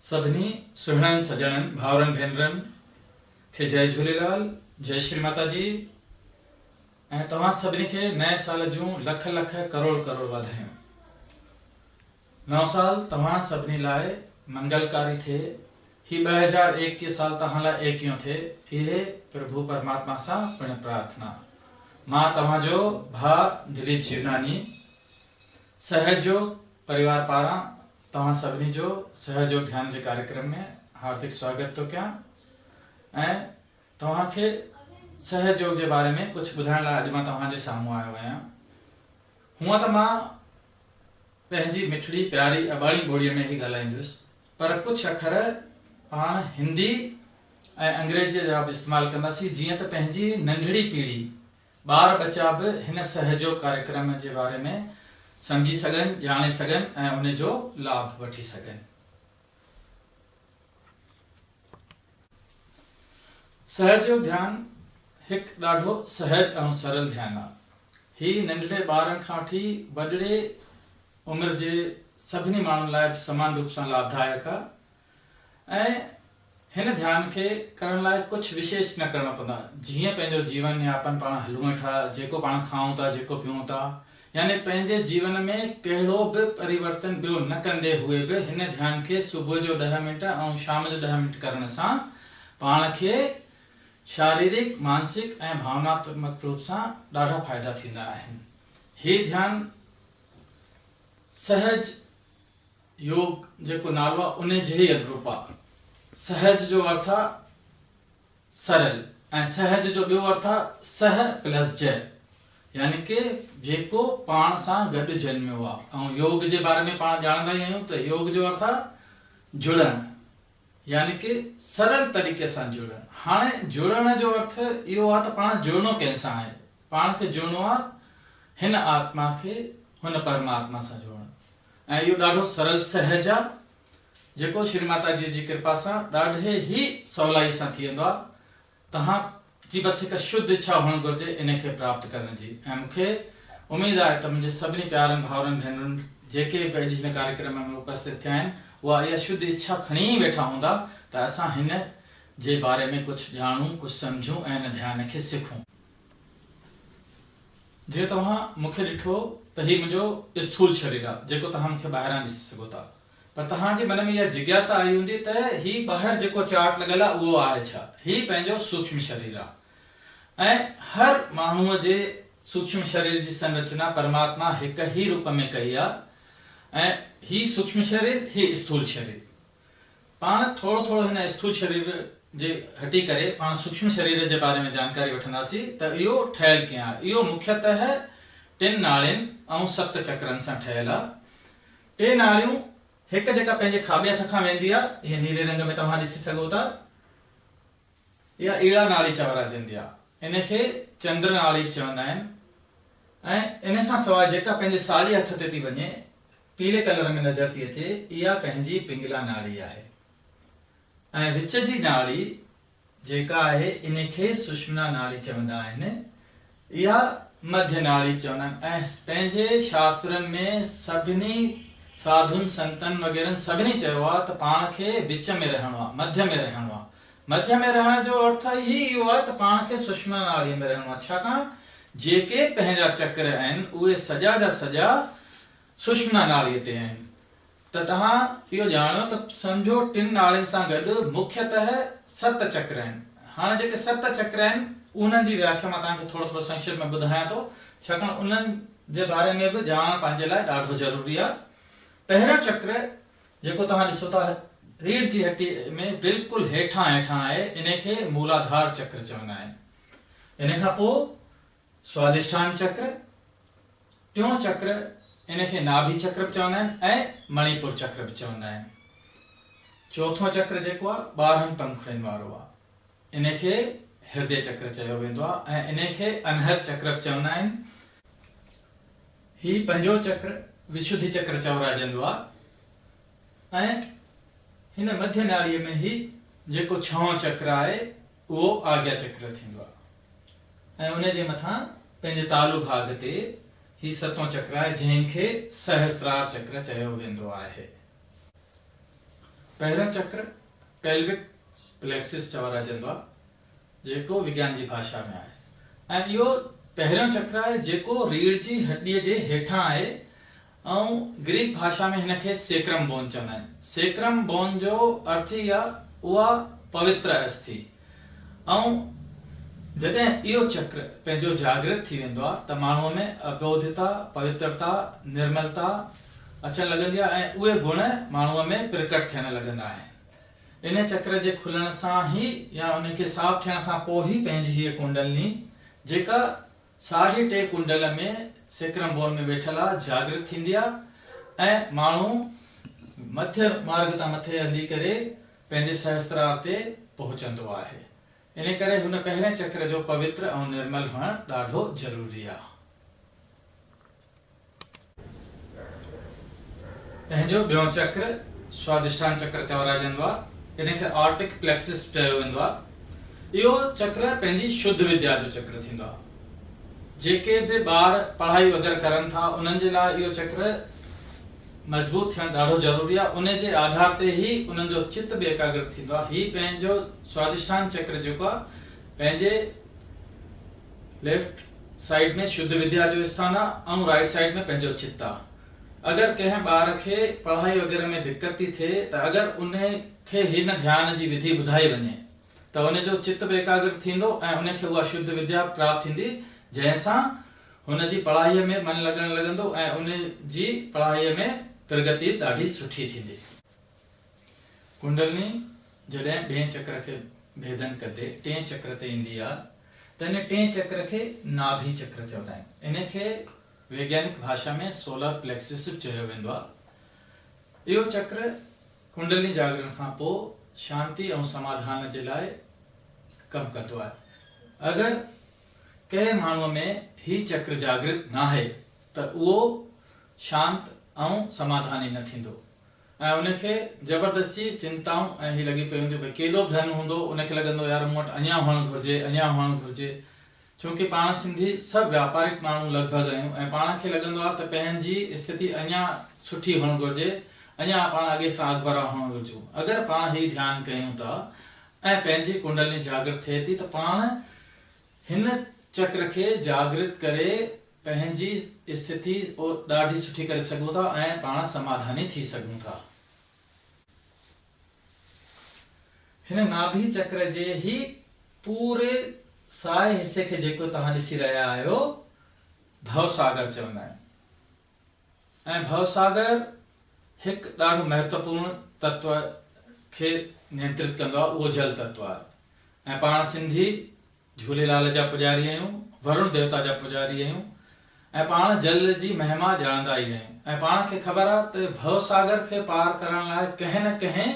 सभिनी सुहिणनि सजणनि भाउरनि भेनरनि खे जय झूलेलाल, जय श्री माता जी। ऐं तव्हां सभिनी खे नए साल जूं लख लख करोड़ करोड़ वाधायूं। नओं साल तव्हां सभिनी लाइ मंगलकारी थिए। ही 2021 साल तव्हां लाइ एकियो थिए, इहे प्रभु परमात्मा सां पिण प्रार्थना। मां तव्हांजो भाउ दिलीप जीवनानी सहयोग परिवार पारां तव्हां सभिनी जो सहयोग ध्यान जे कार्यक्रम में हार्दिक स्वागत तो कयां ऐं तव्हांखे सहयोग जे बारे में कुछ ॿुधाइण लाइ अॼु मां तव्हांजे साम्हूं आयो आहियां। हूअं त मां पंहिंजी मिठड़ी प्यारी अबाणी ॿोलीअ में ई ॻाल्हाईंदुसि, पर कुछ अखर पाण हिंदी ऐं अंग्रेजीअ जा बि इस्तेमालु कंदासीं, जीअं त पंहिंजी नंढड़ी पीढ़ी ॿार बच्चा बि हिन सहयोग कार्यक्रम जे बारे में समझी सघनि, ॼाणे सघनि ऐं उन जो लाभ वठी सघनि। सहयोग ध्यान हिकु ॾाढो सहज ऐं सरल ध्यान आहे। ही नंढड़े ॿारनि खां वठी वॾड़े उमिरि जे सभिनी माण्हुनि लाइ समान रूप सां लाभदायक आहे ऐं हिन ध्यान खे करण लाइ कुझु विशेष न करणो पवंदो आहे। जीअं पंहिंजो जीवन यापन पाण हलूं वेठा, जेको पाण खाऊं था, जेको पीऊं था, यानी पंहिंजे जीवन में कहिड़ो बि परिवर्तन ॿियो न कंदे हुए बि हिन ध्यान खे सुबुह जो 10 मिनट ऐं शाम जो 10 मिनट करण सां पाण खे शारीरिक, मानसिक ऐं भावनात्मक रूप सां ॾाढा फ़ाइदा थींदा आहिनि। ही ध्यान सहज योग जेको नालो आहे उन जे ई अनुरूप आहे। सहज जो अर्थ आहे सरल ऐं सहज जो ॿियो अर्थ आहे सह प्लस जय, यानी कि जेको पाण सां गॾु जन्मियो आहे। ऐं योग जे बारे में पाण ॼाणंदा ई आहियूं त योग जो अर्थ आहे जुड़णु, यानी कि सरल तरीक़े सां जुड़णु। हाणे जुड़ण जो अर्थ इहो आहे त पाण जुड़णो कंहिंसां आहे। पाण खे जुड़णो आहे हिन आत्मा खे हुन परमात्मा सां जोड़णु, ऐं इहो ॾाढो सरल सहज आहे, जेको श्री माता जी कृपा सां ॾाढे ई सवलाई सां थी वेंदो आहे। तव्हां जी बसि हिकु शुद्ध इच्छा हुअणु घुरिजे इन खे प्राप्त करण जी। ऐं मूंखे उमेदु आहे त मुंहिंजे सभिनी प्यारनि भाउरनि भेनरुनि जेके बि अॼु हिन कार्यक्रम में उपस्थित थिया आहिनि, उहा इहा शुद्ध इच्छा खणी वेठा हूंदा त असां हिन जे बारे में कुझु ॼाणूं, कुझु सम्झूं ऐं हिन ध्यान खे सिखूं। जीअं तव्हां मूंखे ॾिठो त हीउ मुंहिंजो स्थूल शरीर आहे, जेको तव्हां मूंखे ॿाहिरां ॾिसी सघो था, पर तव्हांजे मन में इहा जिज्ञासा आई हूंदी त हीउ ॿाहिरि जेको चार्ट लॻल आहे उहो आहे छा। हीउ पंहिंजो सूक्ष्म शरीर आहे ऐं हर माण्हूअ जे सूक्ष्म शरीर जी संरचना परमात्मा हिक ही रूप में कई आहे ऐं ही सूक्ष्म शरीर, ही स्थूल शरीर। पाण थोरो थोरो हिन स्थूल शरीर जे हटी करे पाण सूक्ष्म शरीर जे बारे में जानकारी वठंदासीं त इहो ठहियल कीअं आहे। इहो मुख्यतः 3 नाड़ियुनि ऐं 7 चक्रनि सां ठहियल आहे। 3 नाड़ियूं, हिकु जेका पंहिंजे खाॿे हथ खां वेंदी आहे, इहे नीरे रंग में तव्हां ॾिसी सघो था, इहा ईड़ा नाड़ी चवराइजंदी आहे। इन खे चंद्र नाड़ी चवंदा आहिनि। ऐं इन खां सवाइ जेका पंहिंजे साॼे हथ ते थी वञे, पीले कलर में नज़र थी अचे, इहा पंहिंजी पिंगला नाड़ी आहे। ऐं विच जी नाड़ी जेका आहे इन खे सुषुम्ना नाड़ी चवंदा आहिनि, इहा मध्य नाड़ी चवंदा आहिनि। ऐं पंहिंजे शास्त्रनि में सभिनी साधुनि संतनि वग़ैरह सभिनी चयो आहे त पाण खे विच में रहणो आहे, मध्य में रहणो आहे। मध्य में रहण जो अर्थ ई इहो आहे त पाण खे सुषुम्ना नाड़ीअ में रहणो आहे। छाकाणि जेके पंहिंजा चक्र आहिनि उहे सॼा जा सॼा सुषुम्ना नाड़ीअ ते आहिनि। त तव्हां इहो ॼाणो त सम्झो 3 नाड़ियुनि सां गॾु मुख्यतः 7 चक्र आहिनि। हाणे जेके 7 चक्र आहिनि उन्हनि जी व्याख्या मां तव्हांखे थोरो थोरो संक्षेप में ॿुधायां थो, छाकाणि उन्हनि जे बारे में बि ॼाणणु पंहिंजे लाइ ॾाढो ज़रूरी आहे। पहिरियों चक्र जेको तव्हां ॾिसो था रीढ़ जी हड्डी में बिल्कुलु हेठां आहे, इन खे मूलाधार चक्र चवंदा आहिनि। इन खां पोइ स्वादिष्ठान चक्र, टियों चक्र इन खे नाभि चक्र बि चवंदा आहिनि ऐं मणिपुर चक्र बि चवंदा आहिनि। चौथों चक्र जेको आहे 12 पंखुड़ियुनि वारो आहे, इन खे हृदय चक्र चयो वेंदो आहे ऐं इन खे अनहद चक्र बि चवंदा आहिनि। ही 5हों चक्र विशुद्धि चक्र चवराइजंदो आहे ऐं हिन मध्य नाड़ीअ में ही जेको 6हों चक्र आहे उहो आज्ञा चक्र थींदो आहे। ऐं उन जे मथां पंहिंजे तालु भाग ते ही 7हों चक्र आहे, जंहिंखे सहस्त्रार चक्र चयो वेंदो आहे। पहिरियों चक्र पेल्विक प्लेक्सिस चवाराइजंदो आहे, जेको विज्ञान जी भाषा में आहे। ऐं इहो पहिरियों चक्र आहे जेको रीढ़ जी हड्डीअ जे हेठां आहे, ऐं ग्रीक भाषा में हिनखे सेक्रम बोन चवंदा आहिनि। सेक्रम बोन जो अर्थ ई आहे उहा पवित्र अस्थि। ऐं जॾहिं इहो चक्र पंहिंजो जागृत थी वेंदो आहे त माण्हूअ में अबोधता, पवित्रता, निर्मलता अचणु लॻंदी आहे ऐं उहे गुण माण्हूअ में प्रकट थियणु लॻंदा आहिनि। इन चक्र जे खुलण सां ई या उनखे साफ़ थियण खां पोइ ई पंहिंजी हीअ कुंडलनी जेका 3.5 कुंडल में सेक्रम बोन में वेठल आहे जागृत थींदी आहे ऐं माण्हू मध्य मार्ग तां मथे हली करे पंहिंजे सहस्त्रार ते पहुचंदो आहे। इन करे हुन पहिरें चक्र जो पवित्र ऐं निर्मल हुअणु ॾाढो ज़रूरी आहे। पंहिंजो ॿियों चक्र स्वादिष्ठान चक्र चवाराइजंदो आहे। इनखे ऑर्टिक प्लेक्सिस चयो वेंदो आहे। इहो चक्र पंहिंजी शुद्ध विद्या जो चक्र थींदो आहे। जेके बि ॿार पढ़ाई वग़ैरह करनि था उन्हनि जे लाइ इहो चक्र मजबूत थियणु ॾाढो ज़रूरी आहे। उन जे आधार ते ई उन्हनि जो चित्त बि एकाग्र थींदो आहे। हीउ पंहिंजो स्वादिष्ठान चक्र जेको आहे पंहिंजे लेफ्ट साइड में शुद्ध विद्या जो स्थान आहे ऐं राइट साइड में पंहिंजो चित्त आहे। अगरि कंहिं ॿार खे पढ़ाई वग़ैरह में दिक़त थी थिए त अगरि उन खे हिन ध्यान जी विधि ॿुधाई वञे त उनजो चित्त बि एकाग्र थींदो ऐं उनखे उहा शुद्ध विद्या प्राप्त थींदी, जंहिंसां हुनजी पढ़ाईअ में मन लॻणु लॻंदो ऐं उन जी पढ़ाईअ में प्रगति ॾाढी सुठी थींदी। कुंडलनी जॾहिं ॿिएं चक्र खे भेदन कंदे टें चक्र ते ईंदी आहे त इन टें चक्र खे नाभि चक्र चवंदा आहिनि। इनखे वैज्ञानिक भाषा में सोलर प्लेक्सिस चयो वेंदो आहे। इहो चक्र कुंडलनी जागरण खां पोइ शांति ऐं समाधान जे लाइ कमु कंदो आहे। अगरि कंहिं माण्हूअ में ही चक्र जागृत न आहे त उहो शांत ऐं समाधानी न थींदो ऐं उनखे ज़बरदस्ती चिंताऊं ऐं ही लॻी पई हूंदी भई केॾो बि धन हूंदो, उनखे लॻंदो यार मूं वटि अञा हुअणु घुरिजे, अञा हुअणु घुरिजे। छोकी पाण सिंधी सभु व्यापारिक माण्हू लॻभॻि आहियूं ऐं पाण खे लॻंदो आहे त पंहिंजी स्थिति अञा सुठी हुअणु घुरिजे, अञा पाण अॻे खां अॻिभरा हुअणु घुरिजूं। अगरि पाण ही ध्यानु कयूं था ऐं पंहिंजी कुंडलनी जागृत थिए थी त पाण हिन चक्र खे जागृत करे पंहिंजी स्थिति ॾाढी सुठी करे सघूं था ऐं पाण समाधानी थी सघूं था। हिन नाभि चक्र जे ही पूरे साए हिसे खे जेको तव्हां ॾिसी रहिया आहियो भवसागर चवंदा आहिनि। ऐं भवसागर हिकु ॾाढो महत्वपूर्ण तत्व खे नियंत्रित कंदो आहे, उहो जल तत्व आहे। ऐं पाण सिंधी झूलेलाल जा पुॼारी आहियूं, वरुण देवता जा पुॼारी आहियूं ऐं पाण जल जी महिमा ॼाणंदा ई आहियूं। ऐं पाण खे ख़बर आहे त भवसागर खे पार करण लाइ कंहिं न कंहिं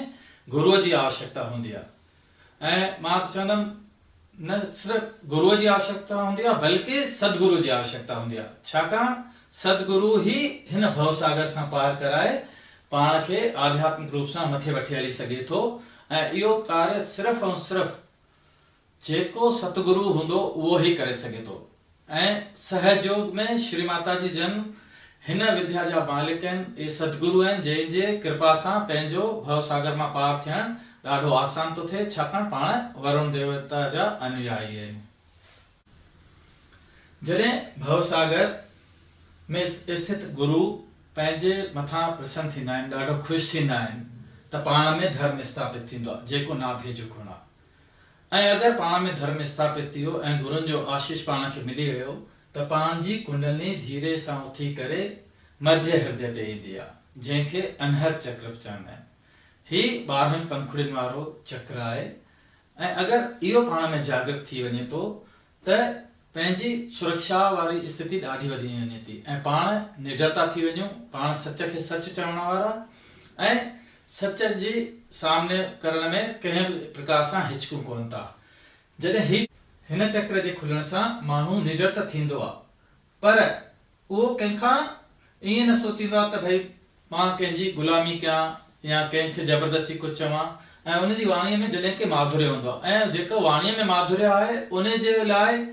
गुरूअ जी आवश्यकता हूंदी आहे। ऐं मां त चवंदुमि न सिर्फ़ु गुरूअ जी आवश्यकता हूंदी आहे बल्कि सदगुरू जी आवश्यकता हूंदी आहे। छाकाणि सदगुरू ई हिन भवसागर खां पार कराए पाण खे आध्यात्मिक रूप सां मथे वठी हली सघे थो। ऐं इहो कार्य सिर्फ़ु ऐं सिर्फ़ु जेको सतगुरू हूंदो उहो ई करे सघे थो। ऐं सहयोग में श्री माता जी जन हिन विद्या जा मालिक आहिनि, इहे सतगुरू आहिनि जंहिंजे कृपा सां पंहिंजो भवसागर मां पार थियणु ॾाढो आसान थो थिए, छाकाणि पाण वरुण देवता जा अनुयायी आहियूं। जॾहिं भवसागर में स्थित गुरु पंहिंजे मथां प्रसन्न थींदा आहिनि, ॾाढो ख़ुशि थींदा आहिनि त पाण में धर्म स्थापित थींदो आहे, जेको नाभि जो गुण आहे। ऐं अगरि पाण में धर्म स्थापित थी वियो ऐं गुरुनि जो आशीष पाण खे मिली वियो त पाण जी कुंडलनी धीरे सां उथी करे मध्य हृदय ते ईंदी आहे, जंहिंखे अनहद चक्र चवंदा आहिनि। ही 12 पंखुड़ियुनि वारो चक्र आहे। ऐं अगरि इहो पाण में जागृत थी वञे थो त पंहिंजी सुरक्षा वारी स्थिति ॾाढी वधी वञे थी ऐं पाण निडरता थी वञूं, पाण सच खे सच चवण वारा ऐं सच जी सामने करण में कंहिं बि प्रकार सां हिचकूं कोन था। जॾहिं हिन चक्र जे खुलण सां माण्हू निडर त थींदो आहे, पर उहो कंहिंखां ईअं न सोचींदो आहे त भई मां कंहिंजी गुलामी कयां या कंहिंखे ज़बरदस्ती कुझु चवां। ऐं उनजी वाणीअ में जॾहिं के माधुर्य हूंदो आहे ऐं जेको वाणीअ में माधुर्य आहे उन जे लाइ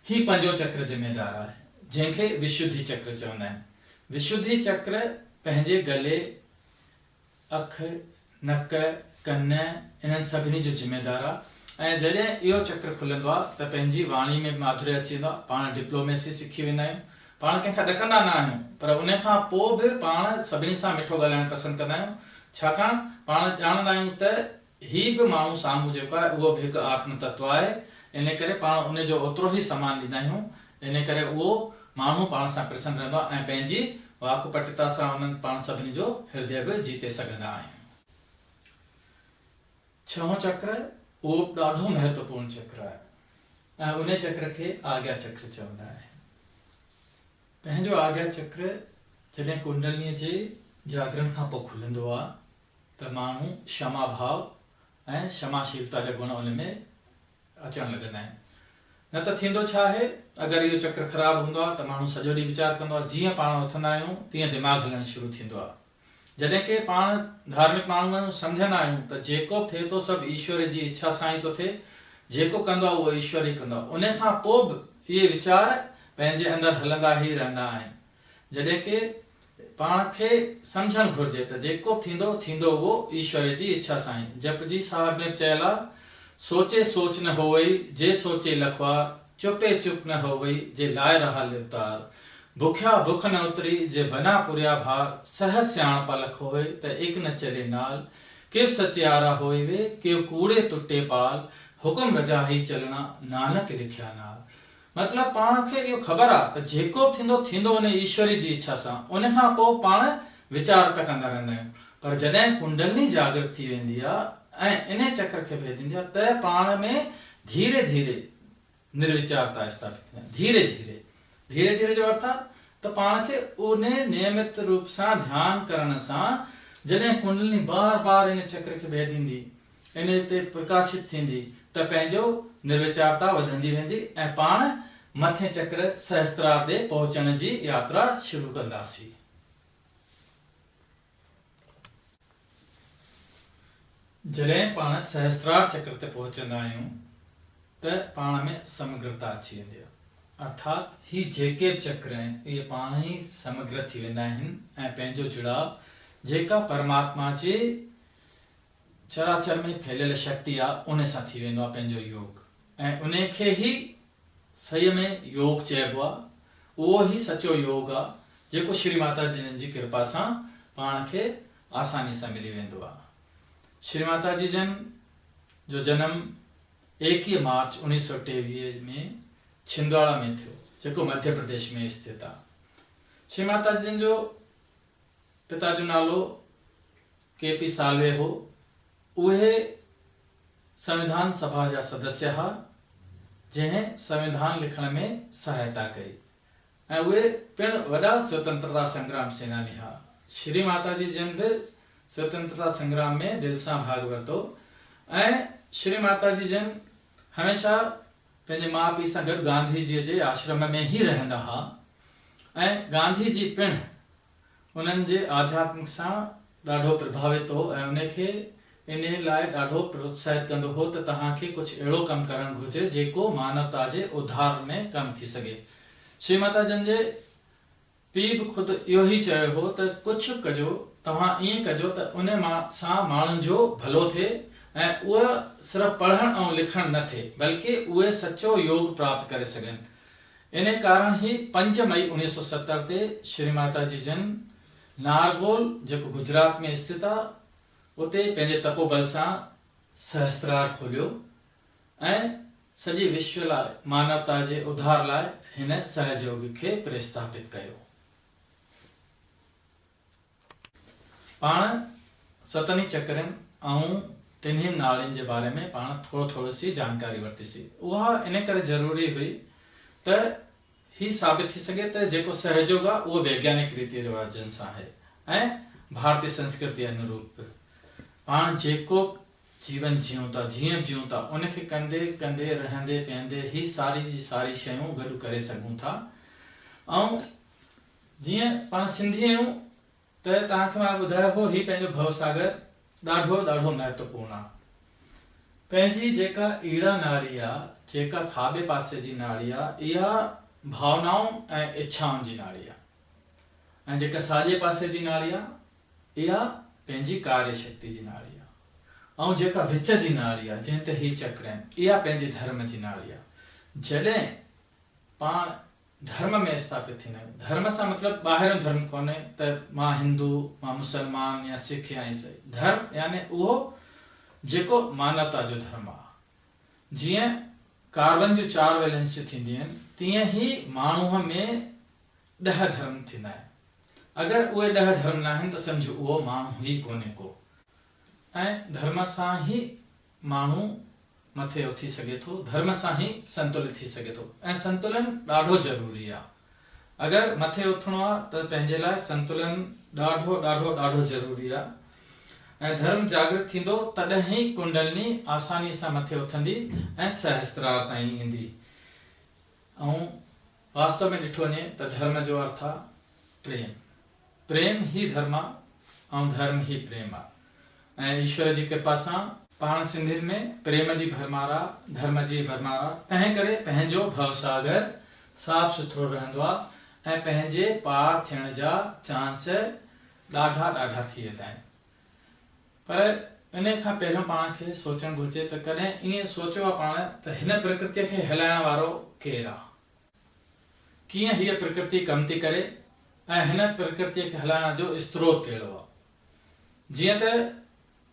ही पंजो चक्र ज़िम्मेदार आहे, जंहिंखे विशुद्धि चक्र चवंदा आहिनि। विशुद्धि चक्र पंहिंजे गले, अख, नक, कन, इन्हनि सभिनी जो ज़िम्मेदार आहे। ऐं जॾहिं इहो चक्र खुलंदो आहे त पंहिंजी वाणी में माधुर्य अची वेंदो आहे, पाण डिप्लोमेसी सिखी वेंदा आहियूं, पाण कंहिंखां ॾकंदा न आहियूं, पर उन खां पोइ बि पाण सभिनी सां मिठो ॻाल्हाइणु पसंदि कंदा आहियूं, छाकाणि पाण ॼाणंदा आहियूं त ही बि माण्हू साम्हूं जेको आहे उहो बि हिकु आत्म तत्व आहे। इन करे पाण उनजो ओतिरो ई सम्मान ॾींदा आहियूं। इन करे उहो माण्हू पाण सां प्रसन्न रहंदो आहे ऐं पंहिंजी वाकुपटता सां उन्हनि पाण सभिनी जो हृदय बि जीते सघंदा आहियूं। छहों चक्र उहो ॾाढो महत्वपूर्ण चक्र आहे ऐं उन चक्र खे आज्ञा चक्र चवंदा आहिनि। पंहिंजो आज्ञा चक्र जॾहिं कुंडलिनीअ जे जागरण खां पोइ खुलंदो आहे त माण्हू क्षमा भाव ऐं क्षमाशीलता जा गुण उन में अचणु लॻंदा आहिनि। न त थींदो छा आहे, अगरि इहो चक्र ख़राबु हूंदो आहे त माण्हू सॼो ॾींहुं वीचार कंदो आहे, जीअं पाण उथंदा आहियूं तीअं दिमाग़ु हलणु शुरू थींदो आहे। जॾहिं की पाण धार्मिक माण्हू आहियूं, सम्झंदा आहियूं त जेको थिए थो सभु ईश्वर जी इच्छा सां ई थो थिए, जेको कंदो आहे उहो ईश्वर ई कंदो आहे। उन खां पोइ बि इहे वीचार पंहिंजे अंदरि हलंदा ई रहंदा आहिनि। जॾहिं की पाण खे सम्झणु घुरिजे त जेको थींदो थींदो उहो ईश्वर जी इच्छा सां ई। जपजी साहिब में चयल आहे, सोचे सोच न होवई जे सोचे लखवार, चुपे चुप न होवई जे लाए रहा लिवतार, भुखिया भुख न उतरी जे बना पुरिया भार, सहज सियाणपा लख होए त एक न चले नाल, किव सचियारा होए वे किव कूड़े टुटे पाल, हुकुम रजा ही चलना नानक लिखिया नाल। मतलब पाण खे इहो ख़बर आहे त जेको थींदो थींदो उन ईश्वरी जी इच्छा सां। उन खां पोइ पाण वीचार पिया कंदा रहंदा आहियूं, पर जॾहिं कुंडलिनी जागृत थी वेंदी आहे ऐं इन चक्र खे भेदींदी आहे त पाण में धीरे धीरे निर्विचारता स्थापित थींदी। धीरे धीरे धीरे धीरे जो अर्थ आहे त पाण खे उन नियमित रूप सां ध्यानु करण सां जॾहिं कुंडलिनी बार बार इन चक्र खे भेदींदी, इन ते प्रकाशित थींदी, त पंहिंजो निर्विचारता वधंदी वेंदी ऐं पाण मथे चक्र सहस्त्रार ते पहुचण जी यात्रा शुरू कंदासीं। जॾहिं पाण सहस्त्रार चक्र ते पहुचंदा आहियूं त पाण में समग्रता अची वेंदी आहे। अर्थात ही जेके बि चक्र आहिनि इहे पाण ई समग्र थी वेंदा आहिनि ऐं पंहिंजो जुड़ाव जेका परमात्मा जे चराचर में फैलियल शक्ति आहे उन सां थी वेंदो आहे पंहिंजो योग। ऐं उन खे ई सही में योग चइबो आहे। उहो ई सचो योग आहे जेको श्री माता जिन जी कृपा सां पाण खे आसानी सां मिली वेंदो आहे। श्री माता जी जन जो जन्म 21 मार्च 1923 में छिंदवाड़ा में थियो, जेको मध्य प्रदेश में स्थित आहे। श्री माता जिन जो पिता जो नालो KP सालवे हो। उहे संविधान सभा जा सदस्य हा, जंहिं संविधान लिखण में सहायता कई ऐं उहे पिण वॾा स्वतंत्रता संग्राम सेनानी हा। श्री माता जी जन बि स्वतंत्रता संग्राम में दिल सां भाग वरितो ऐं श्री माता जी जन हमेशा पंहिंजे माउ पीउ सां गॾु गांधी जी जे आश्रम में ई रहंदा हा ऐं गांधी जी पिण उन्हनि जे आध्यात्मिक सां ॾाढो प्रभावित हो ऐं उनखे इन लाइ ॾाढो प्रोत्साहित कंदो हो त तव्हांखे कुझु अहिड़ो कमु करणु घुरिजे जेको मानवता जे उद्धार में कमु थी सघे। श्री माता जन जे पीउ बि ख़ुदि इहो ई चयो हो त कुझु कजो, तव्हां ईअं कजो त उन सां माण्हुनि जो भलो थिए ऐं उहे सिर्फ़ु पढ़णु ऐं लिखणु न थिए बल्कि उहे सचो योग प्राप्त करे सघनि। इन कारण ई 5 मई 1970 ते श्री माता जी जन नारगोल जेको गुजरात में स्थित आहे उते पंहिंजे तपोबल सां सहस्त्रार खोलियो ऐं सॼे विश्व लाइ मानवता जे उद्धार लाइ हिन सहयोग खे प्रस्थापित कयो। पाण सतनी चक्रनि ऐं टिन्ही नाड़ियुनि जे बारे में पाण थोरो सी जानकारी वरितीसीं। उहा इन करे ज़रूरी हुई त ही साबित थी सघे त जेको सहयोग आहे उहो वैज्ञानिक रीति रिवाजनि सां आहे ऐं भारतीय संस्कृति अनुरूप। पाण जेको जीवन जियूं था, जीअं जियूं था, उनखे कंदे कंदे रहंदे पीअंदे ही सारी जी सारी शयूं गॾु करे सघूं था। ऐं जीअं पाण सिंधी आहियूं त तव्हांखे मां ॿुधायो हो ही पंहिंजो भवसागर ॾाढो ॾाढो महत्वपूर्ण आहे। पंहिंजी जेका ईड़ा नाड़ी आहे, जेका खाॿे पासे जी नाड़ी आहे, इहा भावनाउनि ऐं इच्छाउनि जी नाड़ी आहे ऐं जेका साॼे पासे जी नाड़ी आहे इहा पंहिंजी कार्य शक्ति जी नाड़ी आहे। ऐं जेका विच जी नाड़ी आहे जंहिं ते ही चक्र आहिनि इहा पंहिंजे धर्म जी नाड़ी आहे। जॾहिं पाण धर्म में स्थापित थींदा आहियूं, धर्म सां मतिलबु ॿाहिरियों धर्म कोन्हे त मां हिंदू, मां मुसलमान या सिख या ईसाई। धर्म यानी उहो जेको मानवता जो धर्म आहे। जीअं कार्बन जूं 4 वैलेंसियूं थींदियूं आहिनि तीअं ई माण्हूअ में 10 धर्म थींदा आहिनि। अगरि उहे 10 धर्म न आहिनि त सम्झो उहो माण्हू ई कोन्हे को। ऐं धर्म सां ई माण्हू मथे उथी सघे थो, धर्म सां ई संतुलित थी सघे थो। ऐं संतुलन ॾाढो ज़रूरी आहे। अगरि मथे उथणो आहे त पंहिंजे लाइ संतुलन ॾाढो ॾाढो ॾाढो ज़रूरी आहे। ऐं धर्म जागृत थींदो तॾहिं ई कुंडलनी आसानी सां मथे उथंदी ऐं सहस्त्रार ताईं ईंदी। ऐं वास्तव में ॾिठो वञे त धर्म जो अर्थ आहे प्रेम। प्रेम ही धर्म आहे ऐं धर्म ही प्रेम आहे। ऐं ईश्वर जी कृपा सां पाण सिंधियुनि में प्रेम जी भरमार आहे, धर्म जी भरमार आहे। तंहिं करे पंहिंजो भवसागर साफ़ सुथरो रहंदो आहे ऐं पंहिंजे पार थियण जा चांस ॾाढा ॾाढा थी वेंदा आहिनि। पर इन खां पहिरियों पाण खे सोचणु घुरिजे त कॾहिं ईअं सोचियो आहे पाण त हिन प्रकृतिअ खे हलाइण वारो केरु आहे, कीअं हीअ प्रकृति कमु थी करे ऐं हिन प्रकृतिअ खे हलाइण जो स्त्रोत कहिड़ो आहे। जीअं त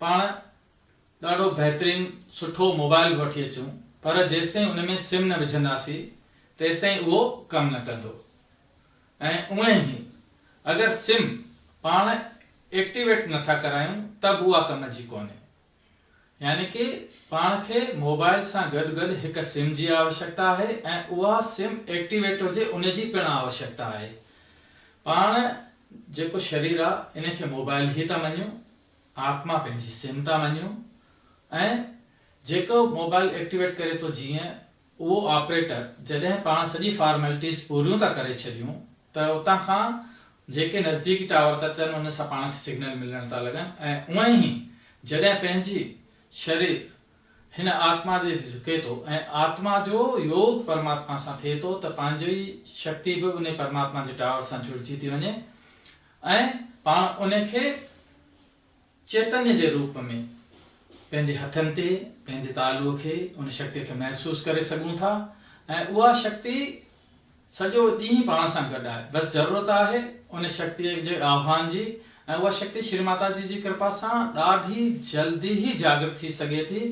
पाण ॾाढो बहितरीन सुठो मोबाइल वठी अचूं पर जेसिताईं उन में सिम न विझंदासीं तेसिताईं उहो कमु न कंदो। ऐं उएं ई अगरि सिम पाण एक्टिवेट नथा करायूं त बि उहा कम जी कोन्हे। यानी कि पाण खे मोबाइल सां गॾु गॾु हिकु सिम जी आवश्यकता आहे ऐं उहा सिम एक्टिवेट हुजे उन जी पिणु आवश्यकता आहे। पाण जेको शरीर आहे इन खे मोबाइल ई था मञूं, आत्मा पंहिंजी सिम था मञूं। ऐं जेको मोबाइल एक्टिवेट करे थो जीअं उहो ऑपरेटर जॾहिं पाण सॼी फॉर्मेलिटीज़ पूरियूं था करे छॾियूं त उतां खां जेके नज़दीकी टावर था अचनि उन सां पाण खे सिग्नल मिलण था लॻनि। ऐं उएं ई जॾहिं पंहिंजी शरीर हिन आत्मा जे झुके थो ऐं आत्मा जो योग परमात्मा सां थिए थो त पंहिंजी शक्ति बि उन परमात्मा जे टावर सां जुड़िजी थी वञे ऐं पाण उन खे चैतन्य जे रूप में पंहिंजे हथनि ते पंहिंजे तालुअ खे उन शक्ति खे महसूस करे सघूं था। ऐं उहा शक्ति सॼो ॾींहुं पाण सां गॾु आहे। बसि ज़रूरत आहे उन शक्तिअ जे आह्वान जी। ऐं उहा शक्ति श्री माता जी कृपा सां ॾाढी जल्दी ई जागृत थी सघे थी।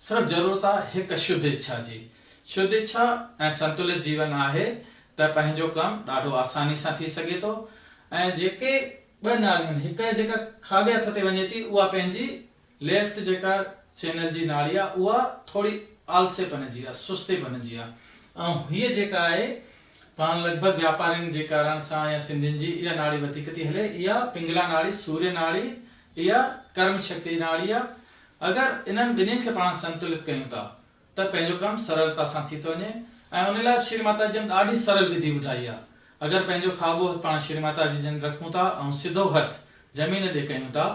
सिर्फ़ु ज़रूरत आहे हिकु शुद्ध इच्छा जी। शुद्ध इच्छा ऐं संतुलित जीवन आहे त पंहिंजो कमु ॾाढो आसानी सां थी सघे थो। ऐं जेके 2 नाड़ियूं आहिनि, हिकु जेका खाॿे हथ ते वञे थी उहा पंहिंजी लेफ्ट जेका चैनल जी नाड़ी आहे उहा थोरी आलसेपन जी आहे, सुस्तीपन जी आहे। ऐं हीअ जेका आहे पाण लॻभॻि व्यापारियुनि जे कारण सां या सिंधियुनि जी इहा नाड़ी वधीक थी हले, इहा पिंगला नाड़ी, सूर्य नाड़ी, इहा कर्म शक्ति नाड़ी आहे। अगरि इन्हनि ॿिन्हिनि खे पाण संतुलित कयूं था त पंहिंजो कमु सरलता सां थी थो वञे। ऐं उन लाइ श्री माता जी ॾाढी सरल विधि ॿुधाई आहे। अगरि पंहिंजो खाॿो हथु पाण श्री माता जी जन रखूं था ऐं सिधो हथु ज़मीन ते कयूं था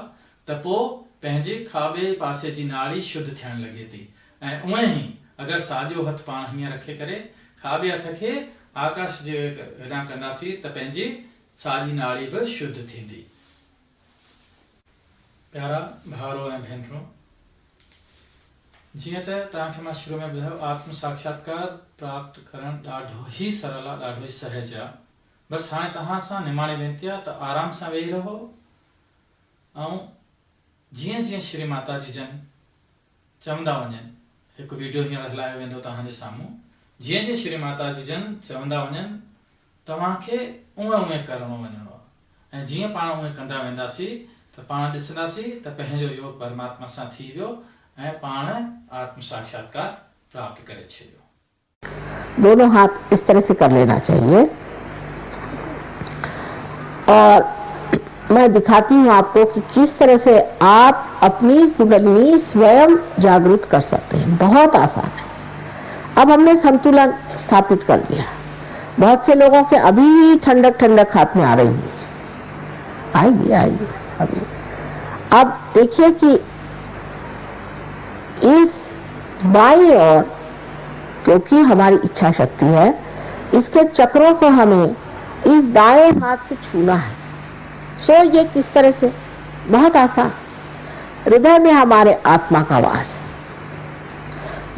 त पोइ पंहिंजे खाॿे पासे जी नाड़ी शुद्ध थियण लॻे थी। ऐं उएं ई अगरि साॼो हथु पाण हीअं रखे करे खाॿे हथ खे आकाश जे हेॾां कंदासीं त पंहिंजी साॼी नाड़ी बि शुद्ध थींदी। प्यारा भाउरो ऐं भेनरूं, जीअं त तव्हांखे मां शुरू में ॿुधायो आत्म साक्षात्कार प्राप्त करणु ॾाढो ई सरल आहे, ॾाढो ई सहज आहे। बसि हाणे तव्हां सां निमाणी वेनिती आहे त आराम सां वेही रहो ऐं जीअं जीअं श्री माता जी जन चवंदा वञनि, हिकु वीडियो हींअर हलायो वेंदो तव्हांजे साम्हूं, जीअं जीअं श्री माता जी जन चवंदा वञनि तव्हांखे उएं उएं करिणो वञिणो आहे। ऐं जीअं पाण उएं कंदा वेंदासीं त पाण ॾिसंदासीं त पंहिंजो योग परमात्मा सां थी वियो ऐं पाण आत्म साक्षात्कार प्राप्त करे छॾियो। दोनों हाथ इस तरह से कर लेना चाहिए और मैं दिखाती हूँ आपको कि किस तरह से आप अपनी कुंडलिनी स्वयं जागृत कर सकते हैं। बहुत आसान है। अब हमने संतुलन स्थापित कर लिया। बहुत से लोगों के अभी ठंडक ठंडक हाथ में आ रही है, आएगी आएगी अभी। अब देखिए कि इस बाईं ओर, क्योंकि हमारी इच्छा शक्ति है, इसके चक्रों को हमें इस दाएं हाथ से छूना है। सो ये किस तरह से? बहुत आसान। हृदय में हमारे आत्मा का वास है।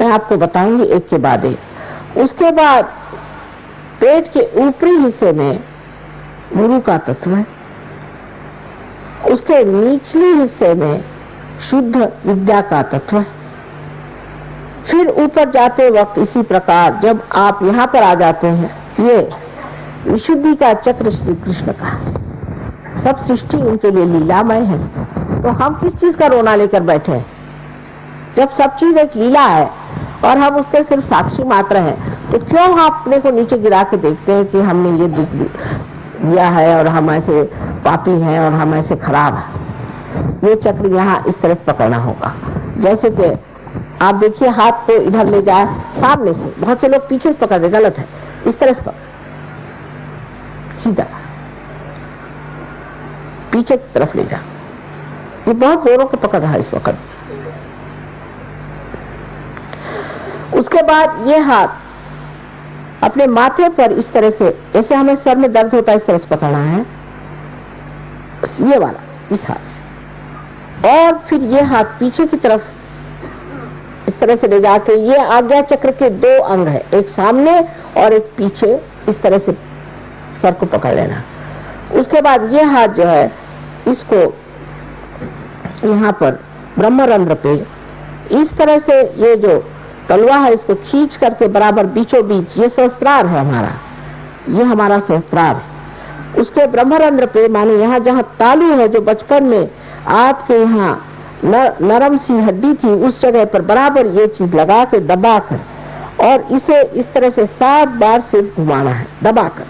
मैं आपको बताऊंगी एक के बाद एक। उसके बाद पेट के ऊपरी हिस्से में गुरु का तत्व है, उसके निचले हिस्से में शुद्ध विद्या का तत्व है। फिर ऊपर जाते वक्त इसी प्रकार जब आप यहाँ पर आ जाते हैं, ये विशुद्धि का चक्र श्री कृष्ण का है। सब सृष्टि उनके लिए लीलामय है, तो हम किस चीज का रोना लेकर बैठे हैं? जब सब चीज एक लीला है और हम उसके सिर्फ साक्षी मात्र हैं, तो क्यों हम अपने को नीचे गिरा के देखते हैं कि हमने ये दुख दिया है और हम ऐसे पापी हैं और हम ऐसे खराब हैं? ये चक्र यहाँ इस तरह से पकड़ना होगा। जैसे कि आप देखिए, हाथ को इधर ले जाए सामने से, बहुत से लोग पीछे से पकड़ दे, गलत है। इस तरह से पकड़, सीधा पीछे की तरफ ले जा। ये बहुत जोरों को पकड़ रहा है इस वक्त। उसके बाद ये हाथ अपने माथे पर इस तरह से, जैसे हमें सर में दर्द होता है इस तरह से पकड़ना है, ये वाला इस हाथ से। और फिर ये हाथ पीछे की तरफ इस तरह से ले जाके, ये आज्ञा चक्र के दो अंग है, एक सामने और एक पीछे, इस तरह से सर को पकड़ लेना। उसके बाद ये हाथ जो है, इसको यहाँ पर ब्रह्मरंध्र पे इस तरह से, ये जो तलवा है इसको खींच करके बराबर बीचों बीच, ये सहस्त्रार है हमारा, ये हमारा सहस्त्रार है। उसके ब्रह्मरंध्र पे, माने यहाँ जहाँ तालू है, जो बचपन में आपके यहाँ नरम सी हड्डी थी, उस जगह पर बराबर ये चीज लगा के दबा कर, और इसे इस तरह से 7 बार सिर घुमाना है दबाकर,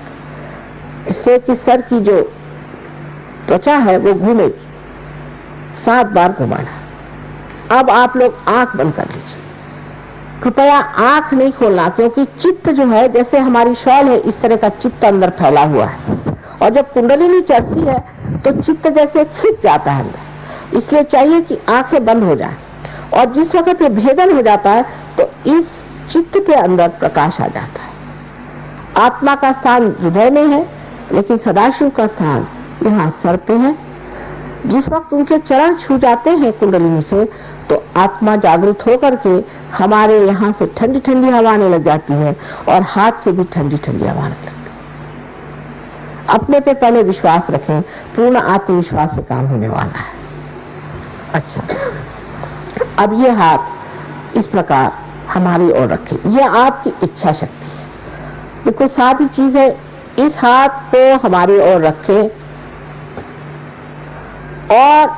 इससे कि सर की जो त्वचा है वो घूमे। 7 बार घुमाना। अब आप लोग आंख बंद कर लीजिए, कृपया आंख नहीं खोलना, क्योंकि चित्त जो है, जैसे हमारी शॉल है, इस तरह का चित्त अंदर फैला हुआ है, और जब कुंडलिनी चढ़ती है तो चित्त जैसे खिंच जाता है अंदर। इसलिए चाहिए कि आंखें बंद हो जाए, और जिस वक्त ये भेदन हो जाता है तो इस चित्त के अंदर प्रकाश आ जाता है। आत्मा का स्थान हृदय में है, लेकिन सदाशिव का स्थान यहाँ सर पे है। जिस वक्त उनके चरण छू जाते हैं कुंडलिनी से, तो आत्मा जागृत होकर के हमारे यहाँ से ठंडी ठंडी हवा आने लग जाती है, और हाथ से भी ठंडी ठंडी हवा आने लगती है। अपने पे पहले विश्वास रखें, पूर्ण आत्मविश्वास से काम होने वाला है। अच्छा, अब ये हाथ इस प्रकार हमारी ओर रखें, ये आपकी इच्छा शक्ति है। देखो सादी चीज है, इस हाथ को हमारी ओर रखें, और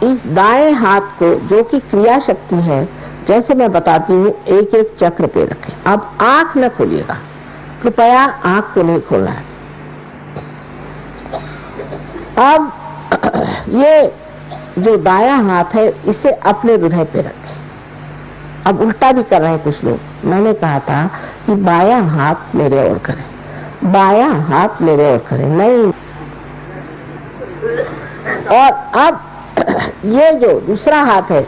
इस दाएं हाथ को, जो कि क्रिया शक्ति है, जैसे मैं बताती हूँ, एक एक चक्र पे रखें। अब आंख न खोलिएगा, कृपया आंख को नहीं खोलना है। अब ये जो दायां हाथ है, इसे अपने हृदय पे रखें। अब उल्टा भी कर रहे हैं कुछ लोग। मैंने कहा था कि बायां हाथ मेरे ओर करें, बायां हाथ मेरे ओर करें, नहीं। और अब ये जो दूसरा हाथ है,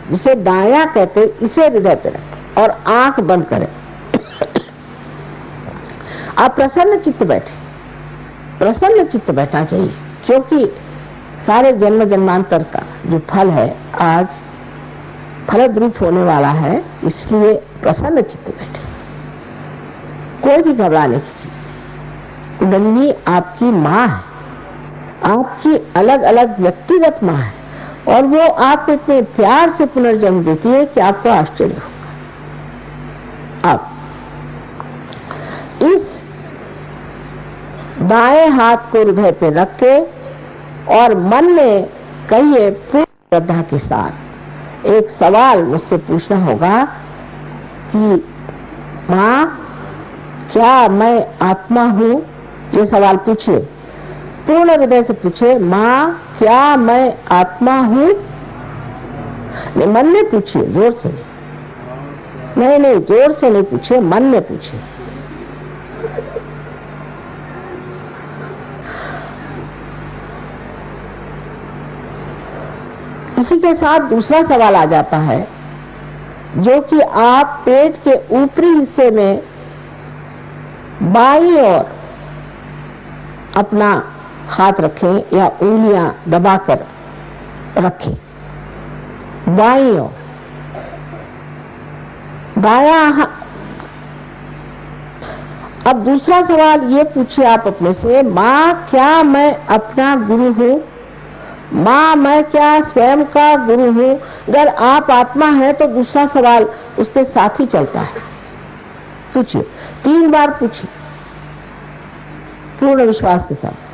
जिसे दायां कहते, इसे हृदय पे रखें और आंख बंद करें। आप प्रसन्न चित्त बैठे, प्रसन्न चित्त बैठना चाहिए, क्योंकि सारे जन्म जन्मांतर का जो फल है आज फलद्रूप होने वाला है, इसलिए प्रसन्न चित्त बैठे। कोई भी घबराने की चीज नहीं। कुंडलिनी आपकी माँ है, आपकी अलग अलग व्यक्तिगत माँ है, और वो आपको इतने प्यार से पुनर्जन्म देती है कि आपको आश्चर्य होगा। अब इस दाएं हाथ को हृदय पे रख के और मन में कहिए पूर्ण श्रद्धा के साथ, एक सवाल मुझसे पूछना होगा कि माँ, क्या मैं आत्मा हूँ? ये सवाल पूछिए, पूर्ण हृदय से पूछे, माँ क्या मैं आत्मा हूँ? नहीं, मन में पूछिए, जोर से नहीं, नहीं जोर से नहीं पूछिए, मन में पूछिए। इसी के साथ दूसरा सवाल आ जाता है, जो कि आप पेट के ऊपरी हिस्से में बाईं ओर अपना हाथ रखें या उंगलियां दबाकर रखें। बाईं ओर, दायां हाथ। अब दूसरा सवाल ये पूछिए आप अपने से, माँ क्या मैं अपना गुरु हूं? माँ मैं क्या स्वयं का गुरु हूं? अगर आप आत्मा है तो दूसरा सवाल उसके साथ ही चलता है। पूछिए, 3 बार पूछिए पूर्ण विश्वास के साथ।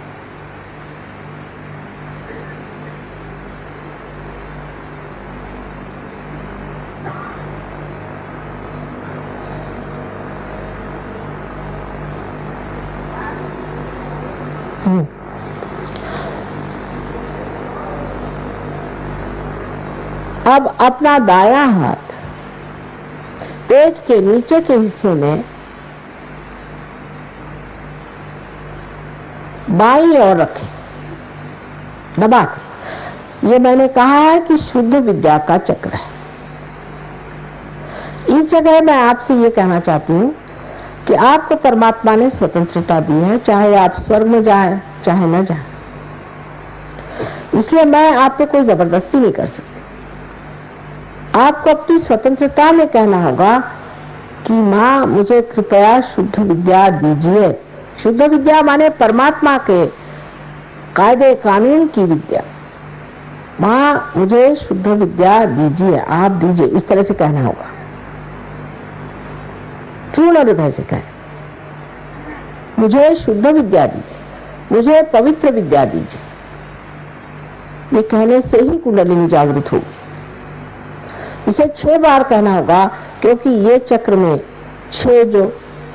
अब अपना दायां हाथ पेट के नीचे के हिस्से में बाईं ओर रखें, दबा के। ये मैंने कहा है कि शुद्ध विद्या का चक्र है। इस जगह मैं आपसे ये कहना चाहती हूं कि आपको परमात्मा ने स्वतंत्रता दी है, चाहे आप स्वर्ग में जाएं चाहे न जाएं। इसलिए मैं आप पे कोई जबरदस्ती नहीं कर सकती। आपको अपनी स्वतंत्रता में कहना होगा कि माँ मुझे कृपया शुद्ध विद्या दीजिए। शुद्ध विद्या माने परमात्मा के कायदे कानून की विद्या। माँ मुझे शुद्ध विद्या दीजिए, आप दीजिए, इस तरह से कहना होगा। पूर्ण हृदय से कहें, मुझे शुद्ध विद्या दीजिए, मुझे पवित्र विद्या दीजिए। ये कहने से ही कुंडलिनी जागृत होगी। इसे 6 बार कहना होगा, क्योंकि ये चक्र में 6 जो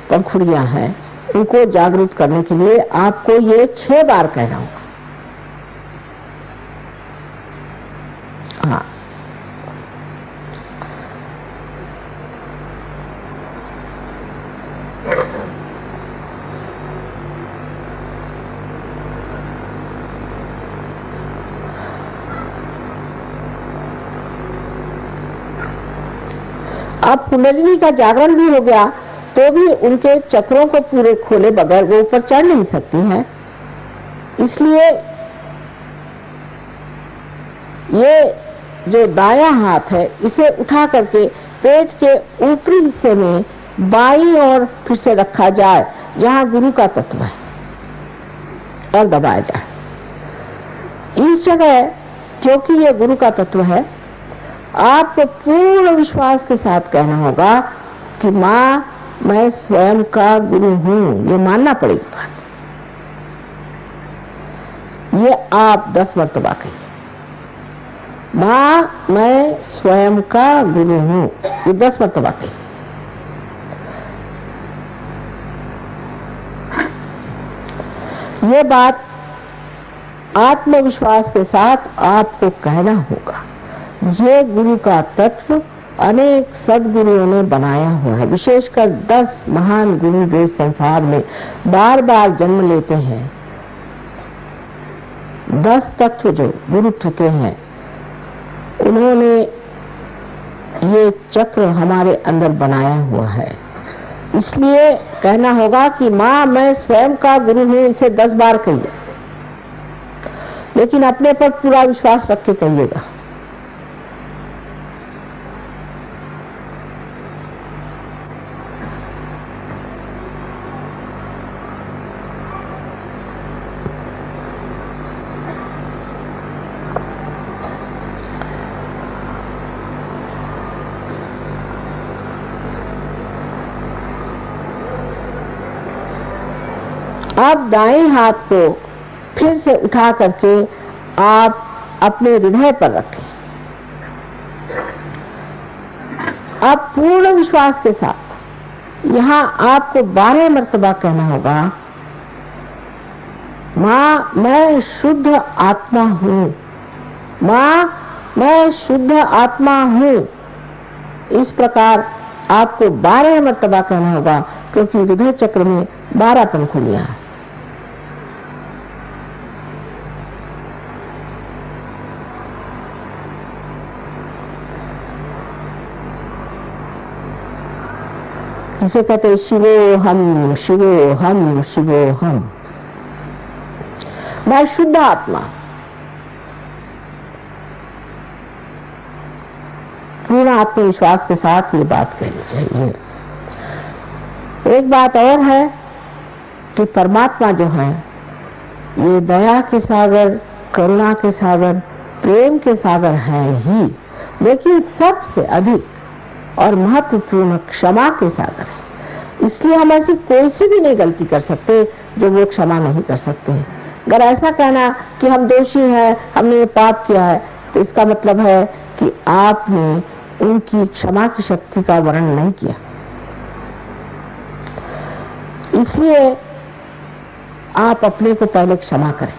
पंखुड़ियां हैं उनको जागृत करने के लिए आपको ये 6 बार कहना होगा। हाँ, अब कुंडलिनी का जागरण भी हो गया तो भी उनके चक्रों को पूरे खोले बगैर वो ऊपर चढ़ नहीं सकती हैं। इसलिए ये जो दायां हाथ है इसे उठा करके पेट के ऊपरी हिस्से में बाईं ओर फिर से रखा जाए, जहां गुरु का तत्व है, और दबाया जाए। इस जगह क्योंकि ये गुरु का तत्व है, आपको पूर्ण विश्वास के साथ कहना होगा कि माँ मैं स्वयं का गुरु हूं। ये मानना पड़ेगी बात। ये आप 10 मर्तबा कहिए, माँ मैं स्वयं का गुरु हूं। ये 10 मर्तबा कहिए। ये बात आत्मविश्वास के साथ आपको कहना होगा। ये गुरु का तत्व अनेक सदगुरुओं ने बनाया हुआ है। विशेषकर 10 महान गुरु जो इस संसार में बार बार जन्म लेते हैं, 10 तत्व जो गुरुत्व के हैं, उन्होंने ये चक्र हमारे अंदर बनाया हुआ है। इसलिए कहना होगा कि माँ मैं स्वयं का गुरु हूं। इसे 10 बार कहिए, लेकिन अपने पर पूरा विश्वास रख के कहिएगा। अब दाएं हाथ को फिर से उठा करके आप अपने हृदय पर रखें। अब पूर्ण विश्वास के साथ यहां आपको 12 मर्तबा कहना होगा, माँ मैं शुद्ध आत्मा हूं। माँ मैं शुद्ध आत्मा हूं। इस प्रकार आपको 12 मर्तबा कहना होगा, क्योंकि हृदय चक्र में 12 पंखुड़ियां हैं। इसे कहते शिवोहम शिवोहम शिवोहम। मैं शुद्ध आत्मा। पूर्ण आत्मविश्वास के साथ ये बात कहनी चाहिए। एक बात और है कि परमात्मा जो है ये दया के सागर, करुणा के सागर, प्रेम के सागर है ही, लेकिन सबसे अधिक और महत्वपूर्ण क्षमा के सागर है। इसलिए हम ऐसी कोई सी भी नहीं गलती कर सकते जो वो क्षमा नहीं कर सकते। अगर ऐसा कहना कि हम दोषी हैं, हमने ये पाप किया है, तो इसका मतलब है कि आपने उनकी क्षमा की शक्ति का वर्णन नहीं किया। इसलिए आप अपने को पहले क्षमा करें।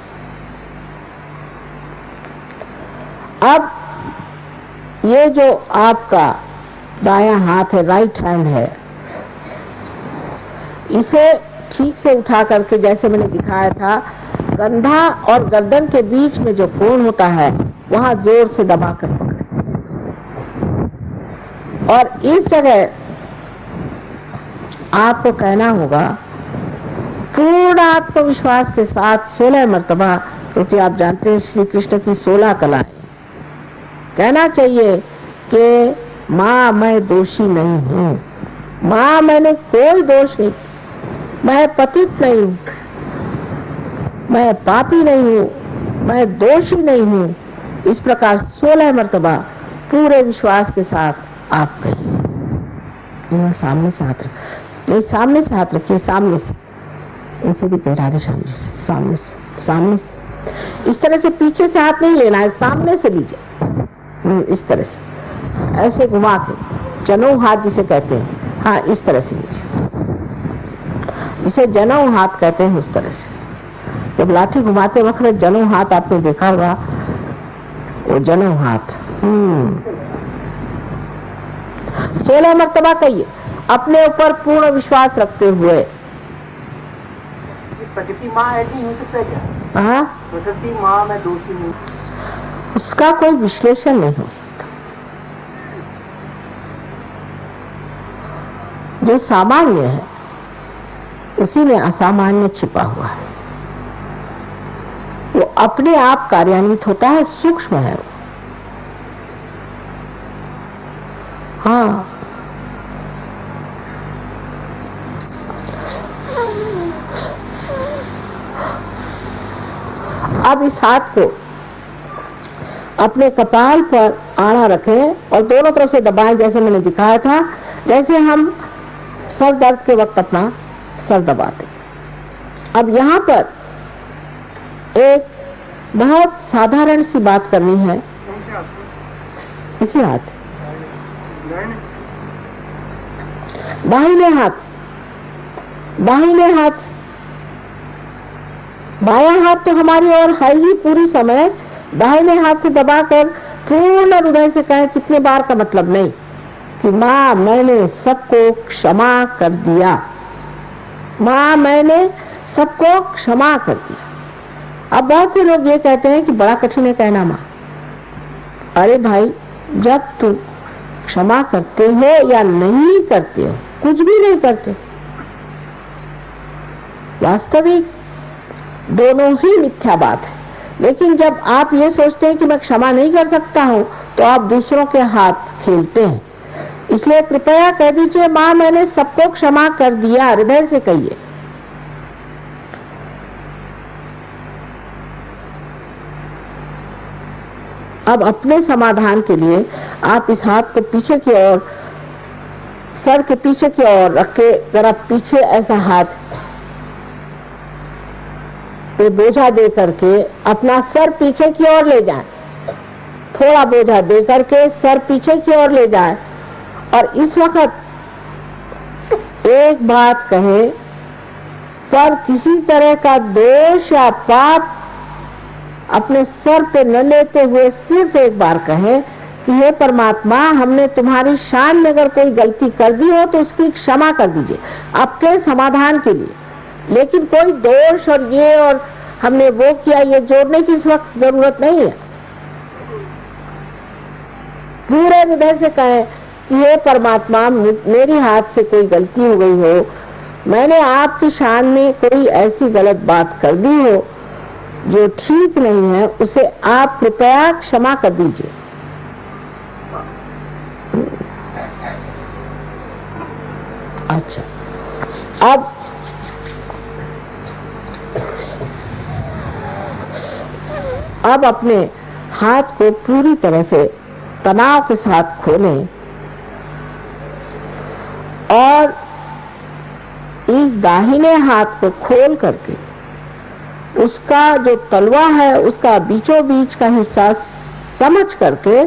अब ये जो आपका दायां हाथ है, राइट हैंड है, इसे ठीक से उठा करके, जैसे मैंने दिखाया था, कंधा और गर्दन के बीच में जो कोण होता है वहां जोर से दबा कर पकड़े और इस जगह आपको कहना होगा पूर्ण आत्मविश्वास के साथ 16 मर्तबा, क्योंकि आप जानते हैं श्री कृष्ण की 16 कलाएं। कहना चाहिए कि मां मैं दोषी नहीं हूं, मां मैंने कोई दोष नहीं, मैं पतित नहीं हूं, मैं पापी नहीं हूं, मैं दोषी नहीं हूं। इस प्रकार 16 मर्तबा पूरे विश्वास के साथ आप कहिए। सामने से हाथ रख, नहीं सामने से हाथ रखिए, सामने से, इनसे भी कह राधे श्याम जी से, सामने से, सामने से। इस तरह से पीछे से हाथ नहीं लेना है, सामने से लीजिए, इस तरह से ऐसे घुमा के, जनऊ हाथ जिसे कहते हैं, हाँ इस तरह से लीजिए, इसे जनऊ हाथ कहते हैं। उस तरह से जब लाठी घुमाते वक्त जनऊ हाथ आपने देखा होगा, वो जनऊ हाथ। 16 मर्तबा कहिए अपने ऊपर पूर्ण विश्वास रखते हुए। प्रकृति माँ ऐसी हो सकता है क्या? हाँ, प्रकृति माँ मैं दोषी नहीं, उसका कोई विश्लेषण नहीं हो सकता। जो सामान्य है उसी में असामान्य छिपा हुआ है, वो अपने आप कार्यान्वित होता है, सूक्ष्म है वो। हाँ, अब इस हाथ को अपने कपाल पर आड़ा रखें और दोनों तरफ से दबाएं, जैसे मैंने दिखाया था, जैसे हम सर दर्द के वक्त अपना सर दबाते। अब यहां पर एक बहुत साधारण सी बात करनी है। इसी हाथ से, दाहिने हाथ से, दाहिने हाथ से। बायां हाथ तो हमारी ओर है ही पूरी समय, दाहिने हाथ से दबाकर पूर्ण हृदय से कहें, कितने बार का मतलब नहीं, कि मां मैंने सबको क्षमा कर दिया, मां मैंने सबको क्षमा कर दिया। अब बहुत से लोग ये कहते हैं कि बड़ा कठिन है कहना मां। अरे भाई, जब तुम क्षमा करते हो या नहीं करते हो, कुछ भी नहीं करते, वास्तविक दोनों ही मिथ्या बात है। लेकिन जब आप ये सोचते हैं कि मैं क्षमा नहीं कर सकता हूं, तो आप दूसरों के हाथ खेलते हैं। इसलिए कृपया कह दीजिए, मां मैंने सबको क्षमा कर दिया, हृदय से कहिए। अब अपने समाधान के लिए आप इस हाथ को पीछे की ओर, सर के पीछे की ओर रख के जरा पीछे ऐसा हाथ पे बोझा दे करके अपना सर पीछे की ओर ले जाएं, थोड़ा बोझा दे करके सर पीछे की ओर ले जाएं और इस वक्त एक बात कहे, पर किसी तरह का दोष या पाप अपने सर पे न लेते हुए सिर्फ एक बार कहे कि हे परमात्मा, हमने तुम्हारी शान में अगर कोई गलती कर दी हो तो उसकी क्षमा कर दीजिए, आपके समाधान के लिए। लेकिन कोई दोष और ये और हमने वो किया, ये जोड़ने की इस वक्त जरूरत नहीं है। पूरे हृदय से कहें कि हे परमात्मा, मेरी हाथ से कोई गलती हो गई हो, मैंने आपकी शान में कोई ऐसी गलत बात कर दी हो जो ठीक नहीं है, उसे आप कृपया क्षमा कर दीजिए। अच्छा, अब अपने हाथ को पूरी तरह से तनाव के साथ खोलें और इस दाहिने हाथ को खोल करके उसका जो तलवा है उसका बीचों बीच का हिस्सा समझ करके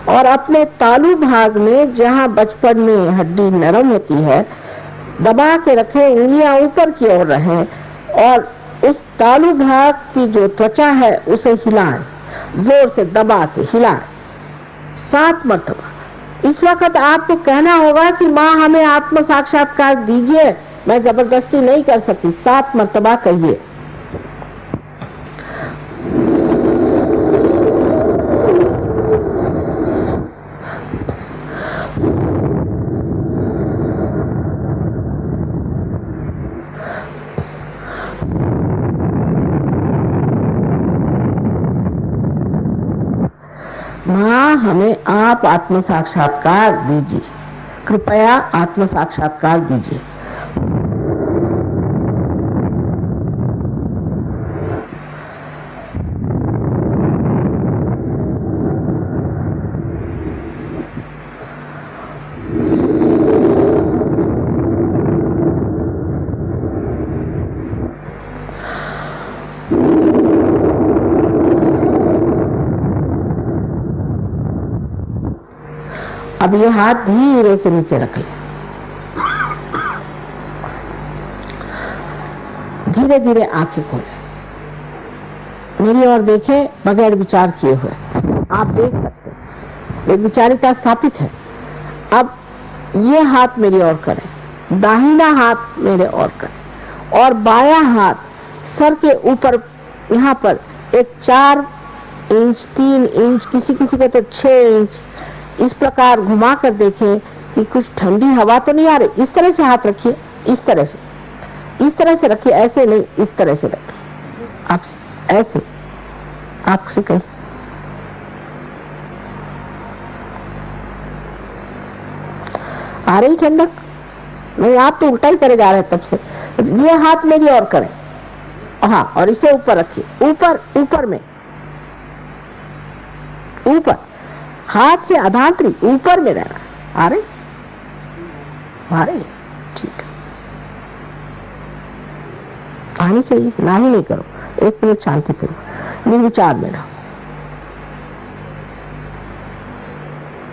और अपने तालू भाग में जहां बचपन में हड्डी नरम होती है दबा के रखें, उंगलियां ऊपर की ओर रहें और उस तालू भाग की जो त्वचा है उसे हिलाएं, जोर से दबा के हिलाएं 7 मरतबा। इस वक्त आपको कहना होगा कि माँ हमें आत्म साक्षात्कार दीजिए, मैं जबरदस्ती नहीं कर सकती। 7 मरतबा कहिए। माँ हमें आप आत्म साक्षात्कार दीजिए, कृपया आत्म साक्षात्कार दीजिए। अब ये हाथ धीरे से नीचे रख लें, धीरे धीरे आंखें खोलें, मेरी ओर देखें बगैर विचार किए हुए। आप देख सकते हैं ये विचारिता स्थापित है। अब ये हाथ मेरी ओर करें, दाहिना हाथ मेरे ओर करें और बायां हाथ सर के ऊपर यहाँ पर एक 4 इंच 3 इंच किसी किसी के तो 6 इंच इस प्रकार घुमा कर देखें कि कुछ ठंडी हवा तो नहीं आ रही। इस तरह से हाथ रखिए, इस तरह से रखिए, ऐसे नहीं, इस तरह से रखिए। आप ऐसे आपसे कहीं आ रही ठंडक नहीं, आप तो उल्टा ही करे जा रहे हैं तब से। ये हाथ मेरी ओर करें, हाँ, और इसे ऊपर रखिए, ऊपर में, ऊपर हाथ से अधांतरी ऊपर में रहना। आ रही ठीक है, आनी चाहिए, ना ही नहीं करो। 1 मिनट शांति करो, निर्विचार में रहो,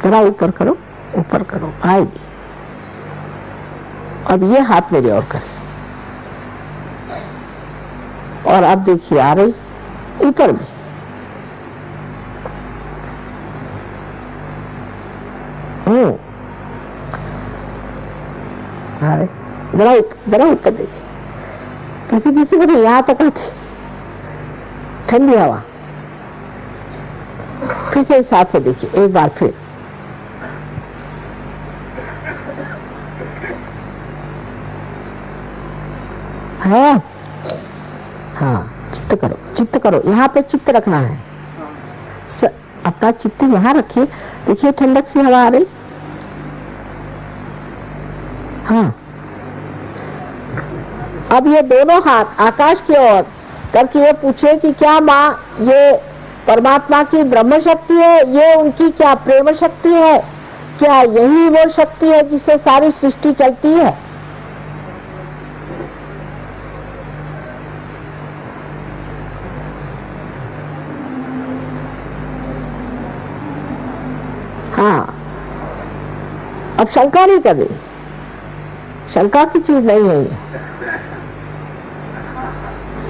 थोड़ा ऊपर करो, आएगी। अब ये हाथ मेरे और करें और अब देखिए आ रही ऊपर में। जरा ऊपर देखिए, किसी को तो यहाँ तक आती ठंडी हवा। फिर से इस हाथ से देखिए एक बार फिर, है हाँ, चित्त करो, यहाँ पे चित्त रखना है। अपना चित्त यहाँ रखिए, देखिए ठंडक सी हवा आ रही। हाँ, अब ये दोनों हाथ आकाश की ओर करके ये पूछे कि क्या माँ ये परमात्मा की ब्रह्म शक्ति है, ये उनकी क्या प्रेम शक्ति है, क्या यही वो शक्ति है जिससे सारी सृष्टि चलती है? हाँ, अब शंका नहीं कर रही, शंका की चीज नहीं है ये।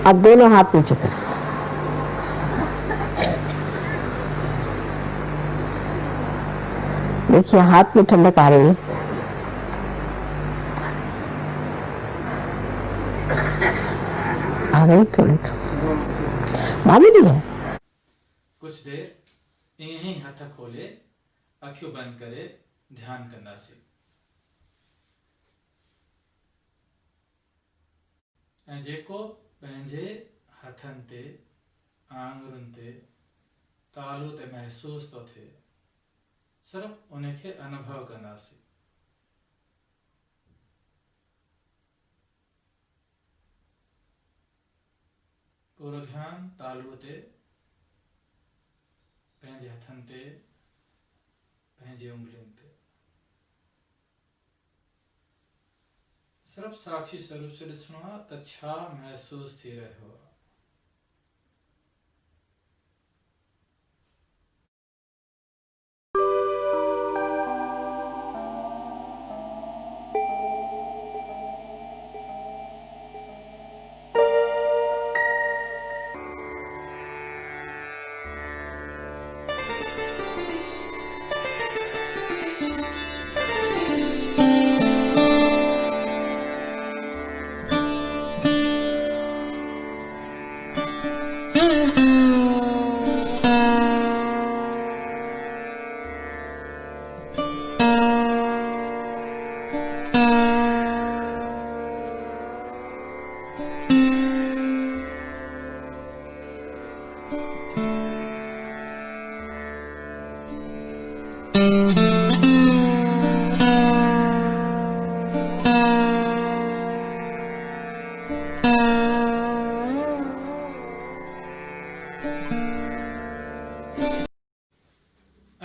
अब दोनों हाथ नीचे करें, देखिए हाथ में ठंडक आ रही है। आ गई थोड़ी तो मालूम है। कुछ देर यहीं हथ खोले, अखियों बंद करे, ध्यान करना से ऐं जेको पंहिंजे हथनि ते आङुरनि ते तालू ते महसूस तो थे, सिर्फ उनखे अनुभव कंदासीं। पूरो ध्यान तालुअ ते, पंहिंजे हथनि ते, पंहिंजे उंगलियुनि ते। सिर्फ साक्षी स्वरूप से ॾिसणो आहे त छा महसूस थी रहियो आहे।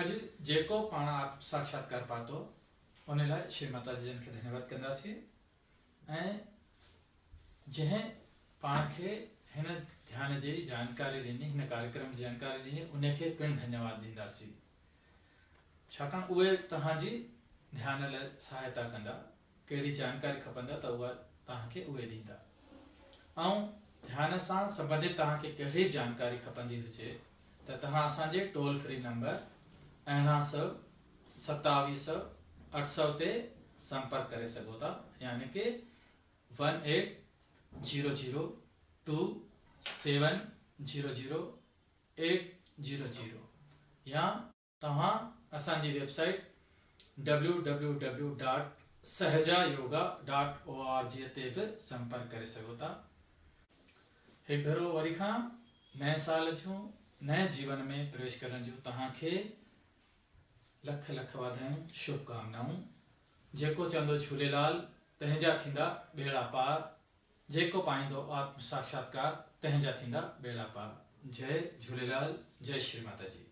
अॼु जेको पाण आत्म साक्षात्कार पातो उन लाइ श्री माता जी खे धन्यवाद कंदासीं ऐं जंहिं पाण खे हिन ध्यान जी जानकारी ॾिनी, हिन कार्यक्रम जी जानकारी ॾिनी, उनखे पिणु धन्यवाद ॾींदासीं। छाकाणि उहे तव्हांजी ध्यान लाइ सहायता कंदा, कहिड़ी जानकारी खपंदा त उहा तव्हांखे उहे ॾींदा। ऐं ध्यान सां संबंधित तव्हांखे कहिड़ी बि जानकारी खपंदी हुजे त तव्हां असांजे टोल फ्री नंबर 9100 2700 800 ते संपर्क करे सघो था, यानी कि 18002700 या तव्हां असांजी वेबसाइट www.sahajayoga.org ते बि संपर्क करे सघो था। हिकु भेरो वरी खां नए साल जूं नए जीवन में प्रवेश करण जूं तव्हांखे लख लख वाधायूं, शुभकामनाऊं। जेको चवंदो झूलेलाल तंहिंजा थींदा बेड़ा पार, जेको पाईंदो आत्म साक्षात्कार तंहिंजा थींदा बेड़ा पार। जय झूलेलाल, जय श्री माता जी।